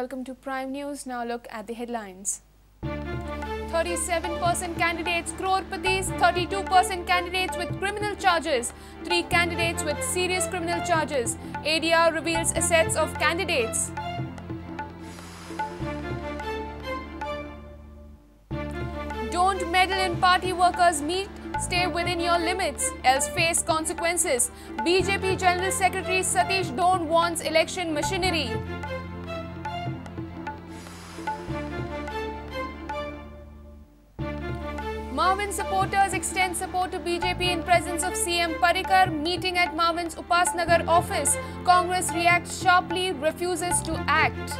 welcome to Prime News. Now look at the headlines. 37% candidates crore-patis, 32% candidates with criminal charges, 3 candidates with serious criminal charges. ADR reveals assets of candidates. Don't meddle in party workers' meet. Stay within your limits, else face consequences. BJP General Secretary Satish Dhon warns election machinery. Marwin supporters extend support to BJP in presence of CM Parrikar. Meeting at Marwin's Upasnagar office. Congress reacts sharply, refuses to act.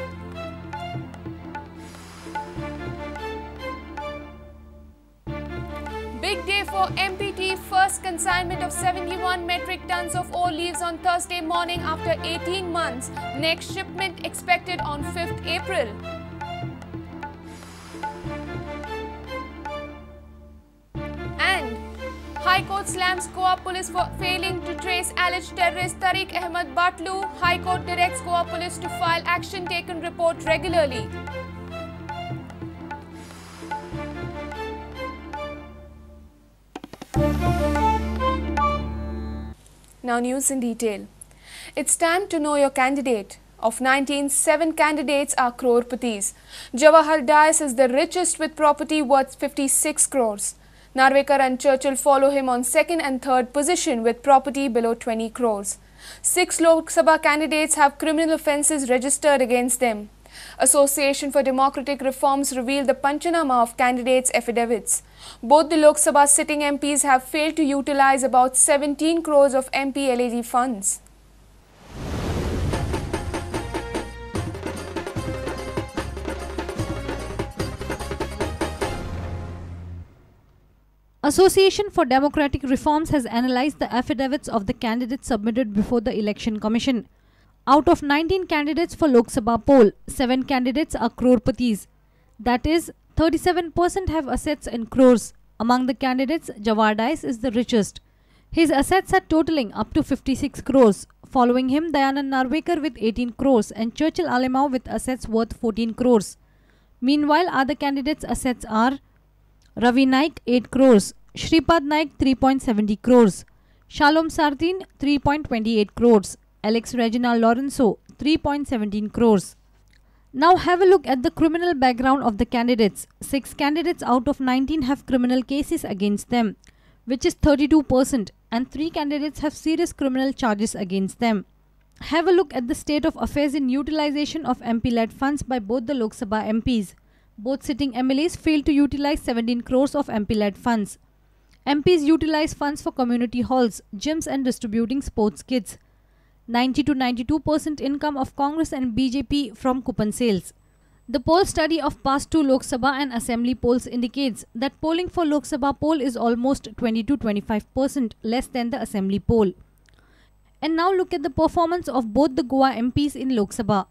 Big day for MPT. First consignment of 71 metric tons of ore leaves on Thursday morning after 18 months. Next shipment expected on 5th April. And High Court slams Goa police for failing to trace alleged terrorist Tariq Ahmed Batlu. High Court directs Goa police to file action taken report regularly. Now news in detail. It's time to know your candidate. Of 19, 7 candidates are crore-patis. Jawahar Dias is the richest with property worth 56 crores. Narvekar and Churchill follow him on 2nd and 3rd position with property below 20 crores. 6 Lok Sabha candidates have criminal offences registered against them. Association for Democratic Reforms revealed the Panchanama of candidates' affidavits. Both the Lok Sabha sitting MPs have failed to utilise about 17 crores of MP LAD funds. Association for Democratic Reforms has analysed the affidavits of the candidates submitted before the Election Commission. Out of 19 candidates for Lok Sabha poll, 7 candidates are crore-patis. That is, 37% have assets in crores. Among the candidates, Jawahar Dias is the richest. His assets are totaling up to 56 crores. Following him, Dayanand Narvekar with 18 crores and Churchill Alemao with assets worth 14 crores. Meanwhile, other candidates' assets are Ravi Naik 8 crores, Shripad Naik 3.70 crores, Shalom Sardin 3.28 crores, Alex Regina Lorenzo 3.17 crores. Now have a look at the criminal background of the candidates. 6 candidates out of 19 have criminal cases against them, which is 32%, and 3 candidates have serious criminal charges against them. Have a look at the state of affairs in utilization of MP-led funds by both the Lok Sabha MPs. Both sitting MLAs failed to utilize 17 crores of MP-led funds. MPs utilize funds for community halls, gyms and distributing sports kits. 90 to 92% income of Congress and BJP from coupon sales. The poll study of past 2 Lok Sabha and Assembly polls indicates that polling for Lok Sabha poll is almost 20 to 25% less than the Assembly poll. And now look at the performance of both the Goa MPs in Lok Sabha.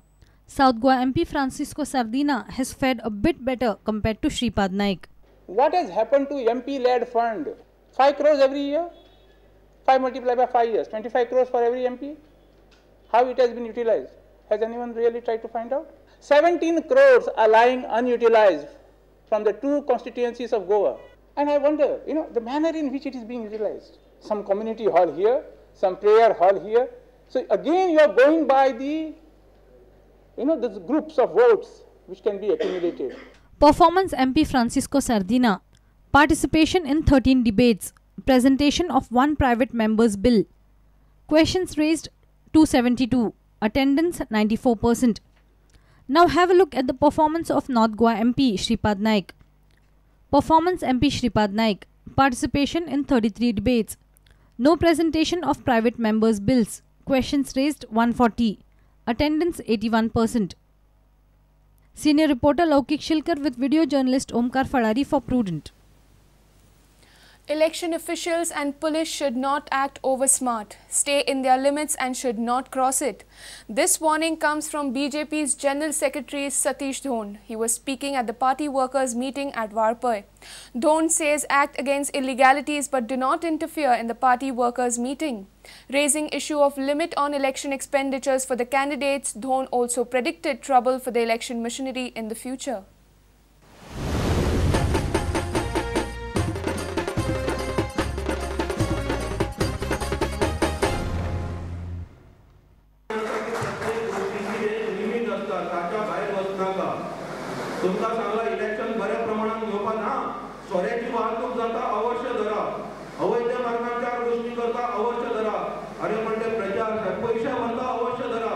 South Goa MP Francisco Sardina has fared a bit better compared to Shripad Naik. What has happened to MP-led fund? 5 crores every year? 5 multiplied by 5 years, 25 crores for every MP? How it has been utilized? Has anyone really tried to find out? 17 crores are lying unutilized from the 2 constituencies of Goa. And I wonder, the manner in which it is being utilized. Some community hall here, some prayer hall here. So again, you are going by the groups of votes which can be accumulated. Performance MP Francisco Sardina. Participation in 13 debates. Presentation of 1 private member's bill. Questions raised 272. Attendance 94%. Now have a look at the performance of North Goa MP Shripad Naik. Performance MP Shripad Naik. Participation in 33 debates. No presentation of private members' bills. Questions raised 140. Attendance 81%. Senior reporter Laukik Shilkar with video journalist Omkar Fadari for Prudent. Election officials and police should not act oversmart, stay in their limits and should not cross it. This warning comes from BJP's General Secretary Satish Dhon. He was speaking at the party workers' meeting at Warpai. Dhon says act against illegalities but do not interfere in the party workers' meeting. Raising issue of limit on election expenditures for the candidates, Dhon also predicted trouble for the election machinery in the future. तुमका Sangla election बऱ्या प्रमाणात घेवपाक ना सोऱ्याची वाहतूक जाता अवश्य धरा अवैध मार्गांच्या गोष्टी करता अवश्य धरा अरे म्हणते प्रचार पैसे भरता अवश्य धरा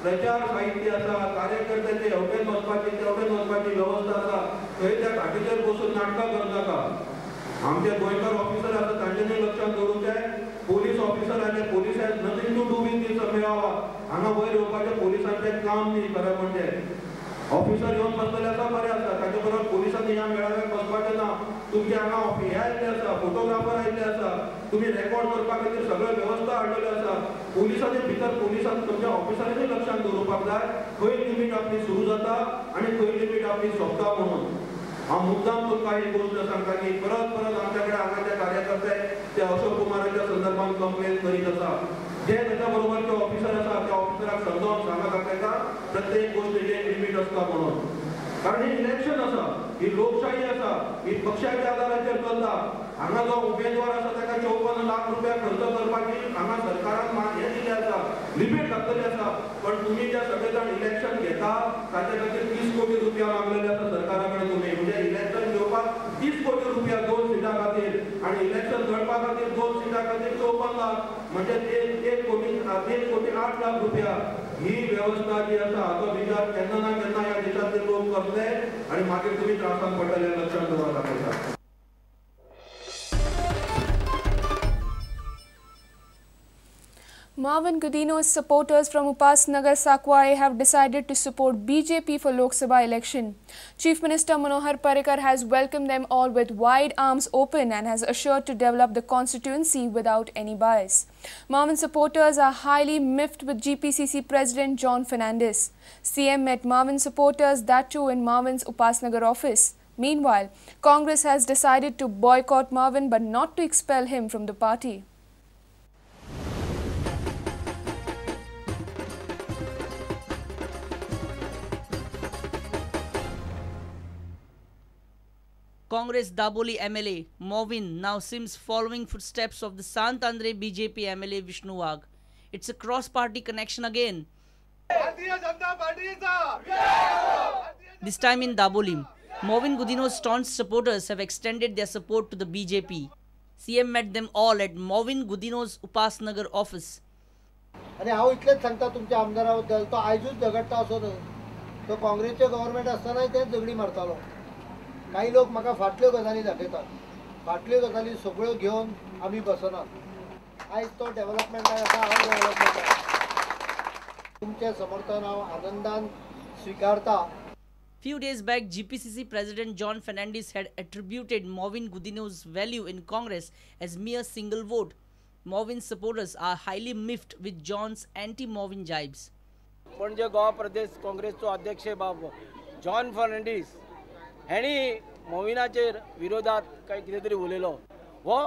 प्रचार साहित्य आसा कार्यकर्त्याचे एवढेच वचपाची तेवढेच वचपाची व्यवस्था आसा थंय त्या घाटीचेर बसून नाटकां करनाका आमचे गोंयकार ऑफिसर आसा तांच्यांनी लक्षात दवरूंक पोलीस ऑफिसर आले police has nothing to do with this मेळावा हांगा वयर येवपाचें पोलिसांचें काम न्ही खरें म्हणजे ऑफिसर येवन बसलेले आसा बरें आसा ताचे बरोबर पोलिसांनी ह्या मेळाव्याक बसपाचें ना तुमचे हांगा हे आयिल्ले आसा फोटोग्राफर आयिल्ले आसा तुमी रेकॉर्ड करपा खातीर सगळ्यो वेवस्था हाडलेल्यो आसा पोलिसांचे भितर पोलिसांनी तुमच्या ऑफिसरांनी लक्षात दवरपाक जाय खंय लिमीट आपली सुरू जाता आनी खंय लिमीट आपली सोंपता म्हणून हांव मुद्दाम तुमकां ही गोश्ट सांगता की परत परत आमच्या कडेन हांगाचे कार्यकर्ते ते अशोक कुमाराच्या संदर्भात कंप्लेन करीत आसा जे त्याच्या बरोबरचे ऑफिसर आसा त्या ऑफिसराक समजावून सांगत आसा प्रत्येक गोष्टीचे लिमीट आसता म्हणून कारण ही इलेक्शन आसा ही लोकशाही आसा ही पक्षाच्या आधाराचेर चलता हांगा जो उमेदवार आसा ताका 54 लाख रुपया खर्च करपाची हांगा सरकारान हे दिले आसा लिमीट घातलेली आसा पण तुम्ही जे सगळे जाण इलेक्शन घेता ताचे खातीर 30 कोटी रुपया मागलेले आसा सरकारा कडेन तुम्ही म्हणजे इलेक्शन घेवपाक 30 कोटी रुपया 2 सिटां खातीर आनी इलेक्शन लडपा खातीर 2 सिटां खातीर 54 लाख म्हणजे 1 कोटी 8 लाख रुपया ही व्यवस्था जी आसा हाचो विचार केन्ना ना केन्ना ह्या देशातले लोक करतले आनी मागीर तुम्ही त्रासात पडटले लक्षात दवरपाक. Marvin Gudino's supporters from Upasnagar Sakwai have decided to support BJP for Lok Sabha election. Chief Minister Manohar Parrikar has welcomed them all with wide arms open and has assured to develop the constituency without any bias. Marvin supporters are highly miffed with GPCC President John Fernandez. CM met Marvin supporters, that too in Marvin's Upasnagar office. Meanwhile, Congress has decided to boycott Marvin but not to expel him from the party. Congress Daboli MLA Marvin now seems following footsteps of the Sant Andre BJP MLA Vishnu Wagh. It's a cross-party connection again. This time in Daboli, Marvin Gudino's staunch supporters have extended their support to the BJP. CM met them all at Marvin Gudino's Upasnagar office. आणि हांव इतलेच सांगता तुमच्या आमदाराबद्दल तो आयजूच झगडटा असो न्हय तो काँग्रेसचे गव्हर्नमेंट आसतना तेच झगडी मारतालो काही लोक म्हाका फाटल्यो गजाली दाखयतात फाटल्यो गजाली सगळ्यो घेवन आमी बसनात आयज तो डेव्हलपमेंटाक आसा हांव डेव्हलपमेंटाक तुमचें समर्थन हांव आनंदान स्वीकारता. Few days back, GPCC President John Fernandez had attributed Marvin Gudino's value in Congress as mere single vote. Marvin's supporters are highly miffed with John's anti-Marvin jibes. Panaji Goa प्रदेश काँग्रेसचो अध्यक्ष बाब जॉन फर्नांडीस हेणी मोविनाचेर विरोधात काही कितें तरी उलयलो हो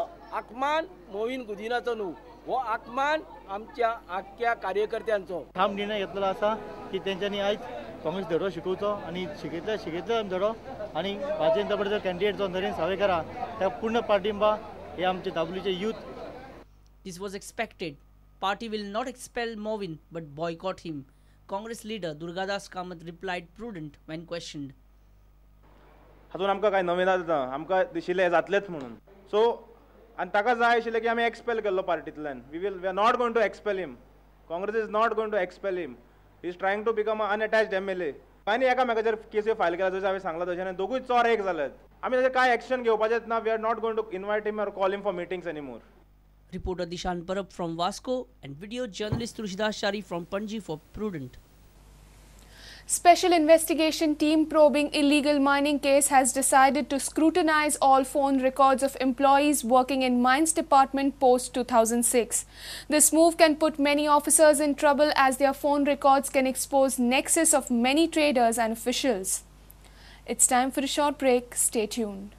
आत्मान मोविन गुदिनाचो न्हू हो आत्मान आमच्या आख्या कार्यकर्त्यांचो ठाम निर्णय घेतलेलो आसा की तेंच्यांनी आयज काँग्रेस धडो शिकोवचो आनी शिकयतले धडो आनी भारतीय जनता पार्टीचो कॅन्डिडेट जो नरेंद्र सावयकार आहा त्या पूर्ण पाठिंबा हे आमचे दाबोलीचे youth. This was expected. Party will not expel Marvin but boycott him. Congress leader Durgadas Kamath replied prudent when questioned. हातून आमकां कांय नवें जाता आमकां दिशिल्लें हें जातलेंच म्हणून सो आनी ताका जाय आशिल्लें की आमी एक्सपेल केल्लो पार्टींतल्यान we are not going to expel him. Congress is not going to expel him. He is trying to become unattached MLA. आनी एकामेकाचेर केसी फायल केल्या जशें हांवें सांगलां तशें आनी दोगूय चोर एक जाल्यात. आमी ताचेर कांय एक्शन घेवपाचेंच ना. We are not going to invite him or call him for meetings anymore. Reporter Dishan Parab from Vasco and video journalist Tulsidas Shari from Panji for Prudent. Special investigation team probing illegal mining case has decided to scrutinize all phone records of employees working in Mines Department post 2006. This move can put many officers in trouble as their phone records can expose nexus of many traders and officials. It's time for a short break. Stay tuned.